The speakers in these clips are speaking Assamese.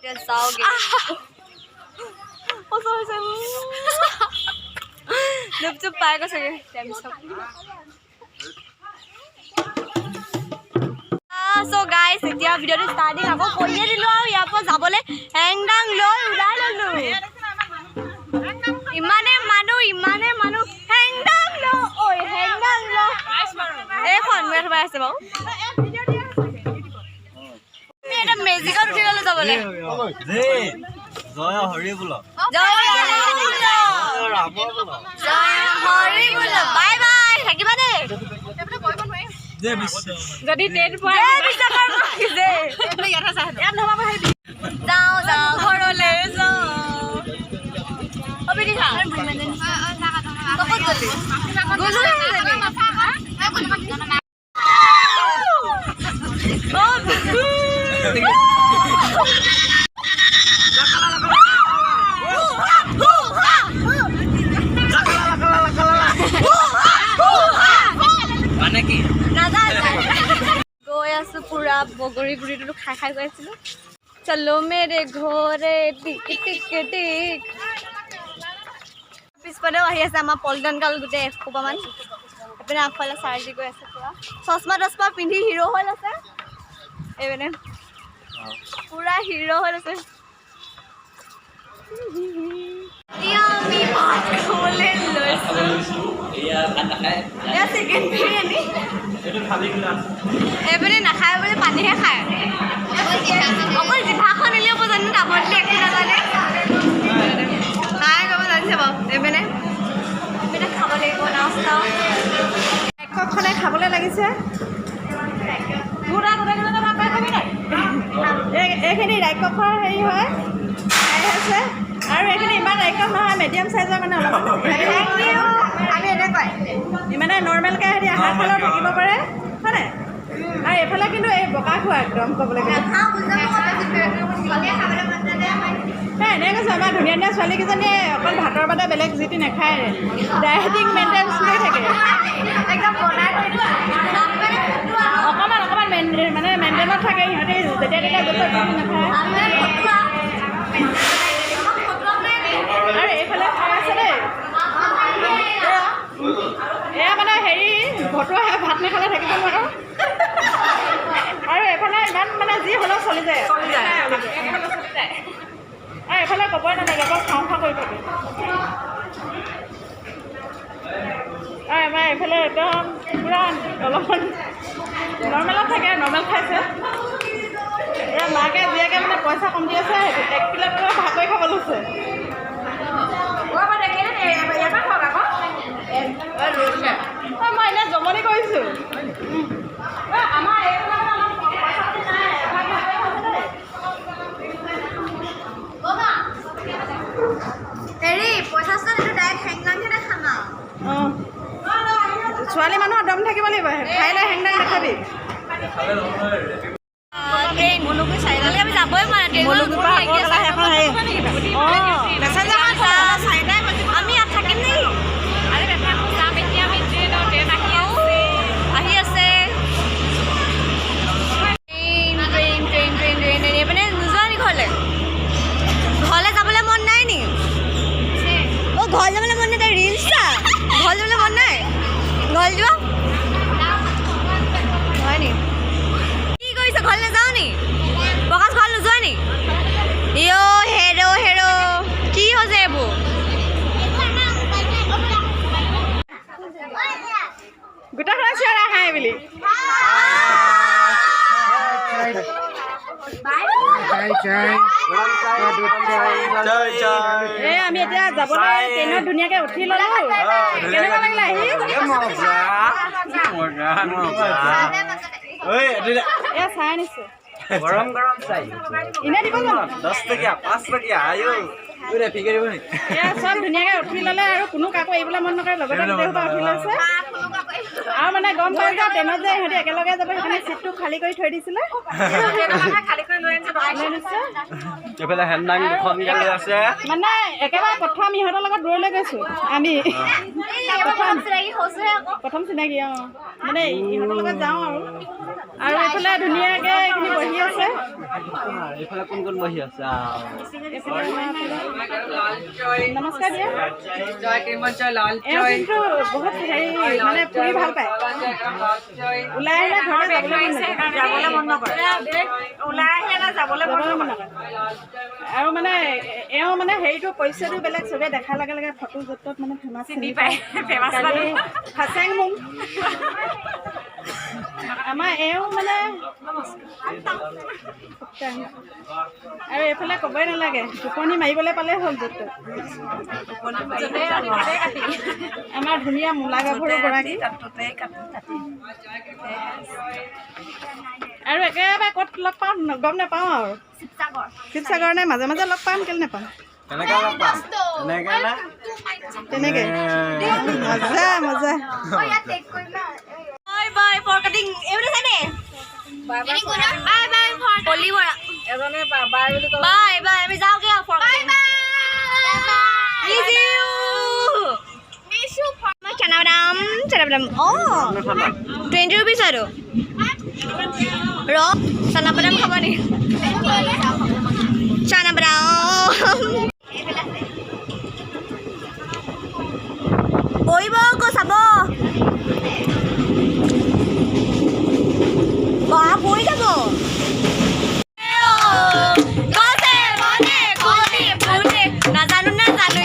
जाओगे चुप पाएगा सके सो गाइस এতিয়া ভিডিওটো স্টাৰ্টিং আকৌ কইয়ে দিলো আৰু ইয়াৰ পৰা যাবলে হেংডাং লৈ উলাই ললো ইমানে মানুহ হেংডাং লো ঐ হেংডাং লো এখন মেৰ ভাই আছে বাও এটা মেজিকত উঠি গলো যাবলে দে জয় হৰি বল জয় হৰি বল বাই বাই থাকিবা দে দে যদি টেট পায় দে ইয়াত নহবা হেবি যাও ঘৰলে যাও অবিদি খা কত গলি মানে কি গৈ আছো পুৰা বগৰী গুৰিটো খাই গৈ আছিলো চলো মেৰে ঘৰে টিক টিক টিক পিছফালেও আহি আছে আমাৰ পল্টন কাল গোটেই এসোপামান এইপিনে আগফালে চাৰ্জি গৈ আছে পুৰা চশমা পিন্ধি হিৰো হৈ আছে এইপিনে পুৰা হিৰো হৈ আছে আমি ভাত খাবলৈ লৈছো এয়া চিকেন বিৰিয়ানী এইপিনে নাখায় বুলি পানীহে খায় অকল জিভাখন এলিয়াব জানো দাবতলি একো নাজানে নাই ক'ব জানিছে বাৰু এইপিনে খাব লাগিব নাস্তা এককখনে খাবলৈ লাগিছে এইখিনি ৰাক্ষসৰ হেৰি হয় খাই আছে আৰু এইখিনি ইমান ৰাক্ষস নহয় মিডিয়াম চাইজৰ মানে অলপ আমি এনেকুৱাই ইমানে নৰ্মেলকৈ হেৰি আহাৰ ফালেও থাকিব পাৰে হয়নে আৰু এইফালে কিন্তু এই বকা খোৱা একদম ক'বলৈ গ'লে এনেকৈ কৈছোঁ আমাৰ ধুনীয়া ধুনীয়া ছোৱালীকেইজনীয়ে অকল ভাতৰ বাদে বেলেগ যিটি নাখায় ডায়েটিং মেইনটেনেঞ্চ লৈ থাকে একদম অকণমান মানে মেইনটেইনত থাকে সিহঁতে যেতিয়া তেতিয়া য'ত নাখায় আৰু এইফালে খাই আছে দেই এয়া মানে হেৰি ভতুৱা ভাত নাখালে থাকিব নোৱাৰোঁ আৰু এইফালে ইমান মানে যি হ'লেও চলি যায় আৰু এইফালে ক'বই নালাগে অকল খাওঁ কৰি থাকে আৰু আমাৰ এইফালে একদম পূৰা অলপমান নৰ্মেলত থাকে নৰ্মেল খাইছে এয়া মাকে জীয়েকে মানে পইচা কম দি আছে 1 প্লেট ভাত কৰি খাব লৈছে মই এনে জমনি কৰিছোঁ আমাৰ হেৰি পইচা এইটো ডাইৰেক্ট হেংলাংহে খানা অঁ ছোৱালী মানুহৰ দম থাকিব লাগিব খাইলে হেংলাং নাখাবি চাৰিটালৈকে আমি যাবই পৰা আমি ইয়াত থাকিম নেকি আহি আছে মানে নোযোৱা নি ঘৰলৈ যাবলৈ মন নাই নি অ' ঘৰ যাবলৈ মন নাই তাই ৰিলচ চা ঘৰ যাবলৈ মন নাই ঘৰ যোৱা হয় নি কি কৰিছে ঘৰলৈ নাযাওঁ নি প্ৰকাশ ঘৰ নোযোৱা নি হেৰ' কি হৈছে এইবোৰ গোটেইখন চিঞৰা খাই বুলি আমি এতিয়া যাবলৈ ট্ৰেইনত ধুনীয়াকৈ উঠি ল'লো কেনেকুৱা লাগিলে আহি চাই আনিছোঁ গৰম চাই এনে দিব জানো 10 টকীয়া 5 টকীয়া আয়ো ফিকে দিব নি চব ধুনীয়াকৈ উঠি ল'লে আৰু কোনো কাকো এইবিলাক মন নকৰে লগতে গোটেইসোপা উঠি লৈছে আৰু মানে গম পাই যে ট্ৰেইনত যে ইহঁতি একেলগে যাব সেইকাৰণে চিটটো খালী কৰি থৈ দিছিলে এইফালে হেণ্ডাং দুখন গাড়ী আছে মানে একেবাৰে প্ৰথম ইহঁতৰ লগত দূৰলৈ গৈছোঁ আমি প্ৰথম চিনাকি মানে ইহঁতৰ লগত যাওঁ আৰু এইফালে ধুনীয়াকৈ এইখিনি বহি আছে এইফালে কোন কোন বহি আছে নমস্কাৰ দিয়া এওঁ কিন্তু বহুত হেৰি মানে ফুৰি ভাল পায় ওলাই আহিলে ঘৰলৈ যাবলৈ মন নকৰে আৰু মানে এওঁ মানে হেৰিটো পৰিচয়টো বেলেগ চবেই দেখাৰ লগে লগে ফটো য'ত ত'ত মানে ফেমাছ চিনি পায় ফাচেং মুং আমাৰ এওঁ মানে আৰু এইফালে ক'বই নালাগে টোপনি মাৰিবলৈ পালে হ'ল য'ত আমাৰ ধুনীয়া মূলা গাভৰুগৰাকী আৰু একেবাৰে ক'ত লগ পাওঁ গম নাপাওঁ আৰু শিৱসাগৰ নে মাজে মাজে লগ পাম কেলৈ নাপাম তেনেকে মজা মজা বাই ফৰ কাটিং এইবোৰ চাই দে বাই বাই পলি বৰা এজনে বাই বুলি কয় বাই বাই আমি যাওঁ কে ফৰ কাটিং মিছ ইউ মই চানা বাদাম অ 20 rupees আৰু ৰ চানা বাদাম খাব নি চানা বাদাম বহিব আকৌ চাব বাহ বহি যাব নাজানো নাজানো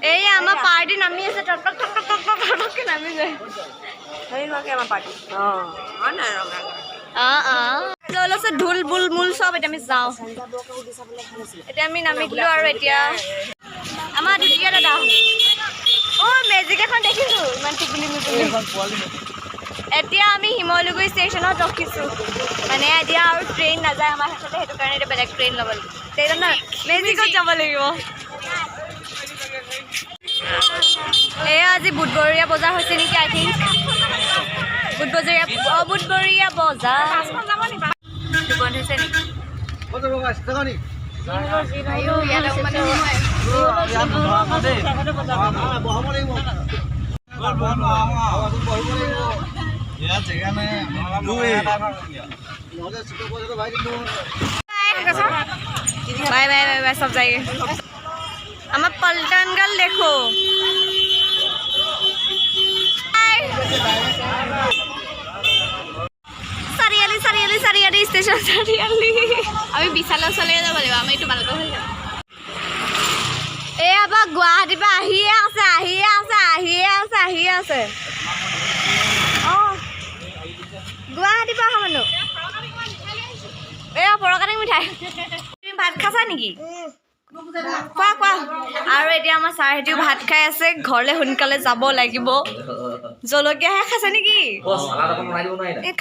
এই আমাৰ পাৰ্টি নামি আছে টক নামি যায় ঢোল বুল মূল চব এতিয়া আমি যাওঁ এতিয়া আমি নামি দিলো আৰু এতিয়া আমাৰ দ্বিতীয় দাদা মেজিক এখন দেখিছো ইমান টিকলি মিকলি এতিয়া আমি শিমলুগুৰি ষ্টেচনত ৰখিছোঁ মানে এতিয়া আৰু ট্ৰেইন নাযায় আমাৰ হাততে সেইটো কাৰণে এতিয়া বেলেগ ট্ৰেইন ল'ব লাগিব ট্ৰেইনত মেজিকত যাব লাগিব এয়া আজি বুধবৰীয়া বজাৰ হৈছে নেকি আই থিংক বুধবৰীয়া বজাৰ বন্ধ হৈছে নেকি बाय बाय बाय बाय सब जाइए हमें पलटन गल देखो सारियाली सारियाली सारियाली स्टेशन सारियाली अभी विशाल चले যাব লাগিব আমি একটু ভালকৈ হৈ যাম এই আবা গুৱাহাটী পা আহিয়ে আছে গুৱাহাটী পা আহা মানুহ এয়া পৰকাটিং মিঠাই তুমি ভাত খাছা নেকি কোৱা কোৱা আৰু এতিয়া আমাৰ ছাৰহেঁতিও ভাত খাই আছে ঘৰলৈ সোনকালে যাব লাগিব জলকীয়াহে খাইছে নেকি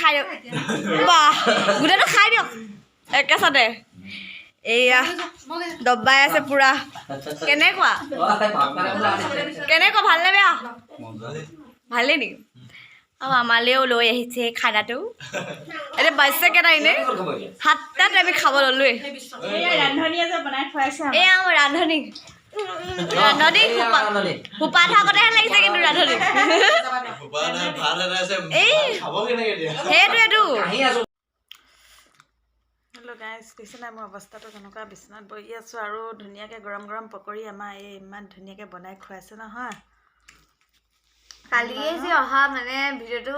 খাই দিয়ক বাহ গোটেইটো খাই দিয়ক একেচাতে এয়া দবাই আছে পুৰা কেনেকুৱা ভালনে বেয়া ভালেই নেকি আৰু আমালৈও লৈ আহিছে খানাটো এতিয়া বাজিছে কেইটা এনে 7টাত আমি খাব ল'লোৱে ৰান্ধনীয়ে যে বনাই খুৱাইছে এয়া আমাৰ ৰান্ধনী ৰান্ধনি সোপা থাকোঁতেহে লাগিছে কিন্তু ৰান্ধনি সেইটোৱেতো হেল্ল' গাইজ দেখিছে নাই মোৰ অৱস্থাটো কেনেকুৱা বিচনাত বহি আছোঁ আৰু ধুনীয়াকৈ গৰম গৰম পকৰি আমাৰ এই ইমান ধুনীয়াকৈ বনাই খুৱাইছে নহয় কালিয়ে যে অহা মানে ভিডিঅ'টো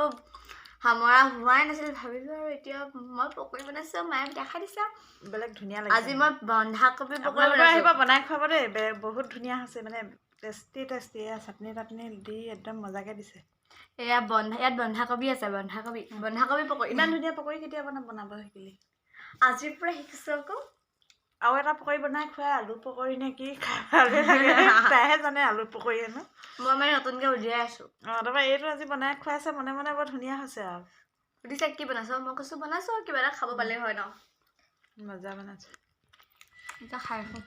সামৰা হোৱাই নাছিল ভাবিলোঁ আৰু এতিয়া মই পকৰি বনাইছোঁ মায়ে দেখাই দিছে বেলেগ ধুনীয়া আজি লাগিছে মই বন্ধাকবি পকৰি আপোনালোকে আহিব বনাইছোঁ বনাই খুৱাব দেই বহুত ধুনীয়া হৈছে মানে টেষ্টি এয়া চাটনি তাটনি দি একদম মজাকৈ দিছে ইয়াত বন্ধাকবি আছে বন্ধাকবি পকৰি ইমান ধুনীয়া পকৰি কেতিয়া বনাব শিকিলি আজিৰ পৰা শিকিছোঁ আকৌ আৰু এটা পকৰি বনাই খুৱাই আলু পকৰি নে কি খাই ভালে লাগে তাইহে জানে আলু পকৰি হেনো মই মানে নতুনকৈ উলিয়াই আছোঁ তাৰপৰা এইটো আজি বনাই খুৱাইছে মনে মনে বৰ ধুনীয়া হৈছে আৰু সুধিছে কি বনাইছ মই কৈছোঁ বনাইছোঁ কিবা এটা খাব পালেই হয় ন মজা বনাইছে এতিয়া খাই আছোঁ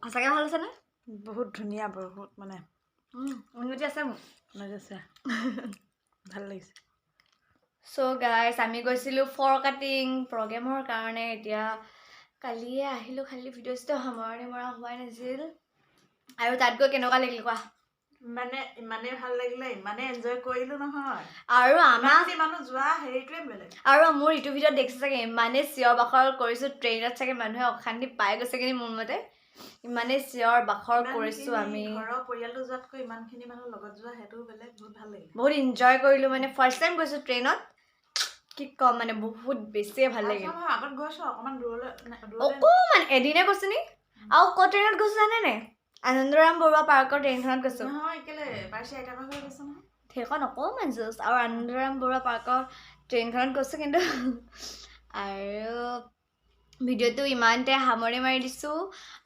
সঁচাকৈ ভাল হৈছেনে বহুত ধুনীয়া বহুত মানে উন্নতি আছে মোৰ মজা ভাল লাগিছে চ' গাইজ আমি গৈছিলোঁ ফৰ কাটিং প্ৰগ্ৰেমৰ কাৰণে এতিয়া কালিয়ে আহিলোঁ খালি ভিডিঅ'টো সামৰণি মৰা হোৱাই নাছিল আৰু তাত গৈ কেনেকুৱা লাগিল কোৱা মানে ইমানেই ভাল লাগিলে ইমানেই এনজয় কৰিলোঁ নহয় আৰু আমাক মানুহ যোৱা হেৰিটোৱে বেলেগ আৰু মোৰ ইটো ভিডিঅ'ত দেখিছে চাগে ইমানেই চিঞৰ বাখৰ কৰিছোঁ ট্ৰেইনত চাগে মানুহে অশান্তি পাই গৈছে কিন্তু মোৰ মতে ইমানেই চিঞৰ বাখৰ কৰিছোঁ আমি ঘৰৰ পৰিয়ালটো যোৱাতকৈ ইমানখিনি মানুহ লগত যোৱা সেইটো বেলেগ বহুত ভাল লাগিলে বহুত এনজয় কৰিলোঁ মানে ফাৰ্ষ্ট টাইম গৈছোঁ ট্ৰেইনত কি ক'ম মানে বহুত বেছিয়ে ভাল লাগিল আগত গৈছোঁ অকণমান দূৰলৈ অকণমান এদিনে গৈছোঁ নি আৰু ক'ত ট্ৰেইনত গৈছোঁ জানে নে আনন্দৰাম বৰুৱা পাৰ্কৰ ট্ৰেইনখনত গৈছোঁ সেইখন অকণমান জাষ্ট আৰু আনন্দৰাম বৰুৱা পাৰ্কৰ ট্ৰেইনখনত গৈছোঁ কিন্তু আৰু ভিডিঅ'টো ইমানতে সামৰি মাৰি দিছোঁ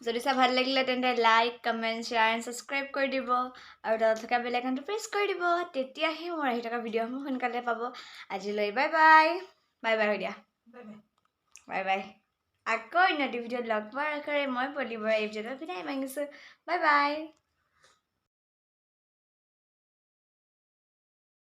যদি চাই ভাল লাগিলে তেন্তে like comment share and subscribe কৰি দিব আৰু তলত থকা বেল আইকনটো প্ৰেছ কৰি দিব তেতিয়াহে মোৰ আহি থকা ভিডিঅ'সমূহ সোনকালে পাব আজিলৈ বাই বাই বাই বাই হৈ দিয়া বাই বাই আকৌ উন্নতি ভিডিঅ'ত লগ পোৱাৰ আশাৰে মই পলিবৰ এই ভিডিঅ'টো বিদায় মাগিছোঁ বাই বাই